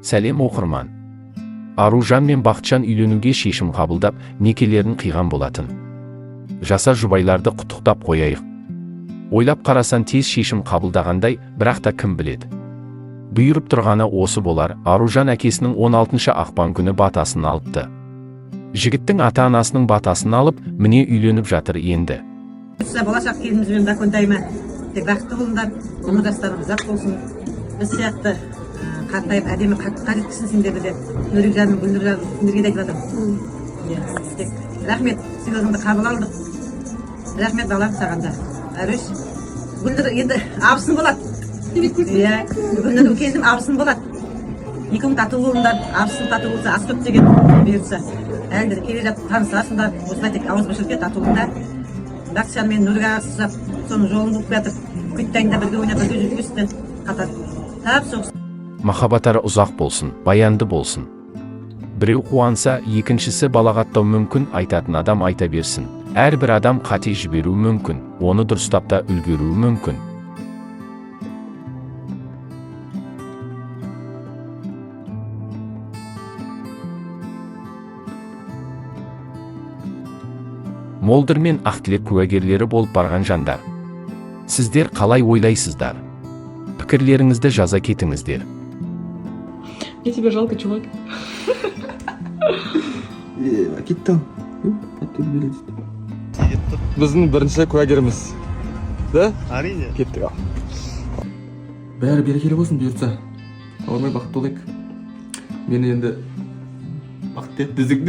Сәлем оқырман. Аружан мен Бақытжан үйленуге шешім қабылдап, некелерін қиған болатын. Жаса жұбайларды құттықтап қояйық. Ойлап қарасан тез шешім қабылдағандай, бірақ та кім біледі. Бұйырып тұрғаны осы болар. Аружан әкесінің 16 ақпан күні батасын алыпты. Жігіттің ата-анасының батасын алып, міне үйленіп жатыр енді. Болашақ келінімізбен бақындаймын. Тек бақытты болыңдар, өмір жастарымыз ұзақ болсын. Біз сияқты қартайып әдемі қарт еткізсін сендерді де. Нұрекжанның, Гүлнұржанның сендерге де айтып жатырмын. Рахмет, сыйлығыңды қабыл алдық. Рахмет балам саған да. Арыш, Гүлнұр енді абысын болады. Гүлнұр келдім абысын болады. Екеуің тату болыңдар, абысын тату болса, ас көп деген бұйыртса. Әлдері келе жатып танысасыңдар, осылай тек ауыз бішірке тату болыңдар. Бақытжан мен Нұрға сызап, соның жолын болып жатыр. Күттайында бірге ойнап, бірге жүріп өсті. Қатар. Тап соғыс. Махаббатары ұзақ болсын, баянды болсын. Біреу қуанса, екіншісі балағаттау мүмкін, айтатын адам айта берсін. Әрбір адам қате жіберу мүмкін, оны дұрыстап та үлгеру мүмкін. Молдыр мен Ақтілек куәгерлері болып барған жандар. Сіздер қалай ойлайсыздар? Пікірлеріңізді жаза кетіңіздер. Мне тебя жалко, чувак. Кеттім. Біздің бірінші куәгеріміз. Да? Әрине. Кеттік. Бәрі берекелі болсын бұйыртса. Ауырмай бақытты болайық. Мені енді бақытты ет дізік.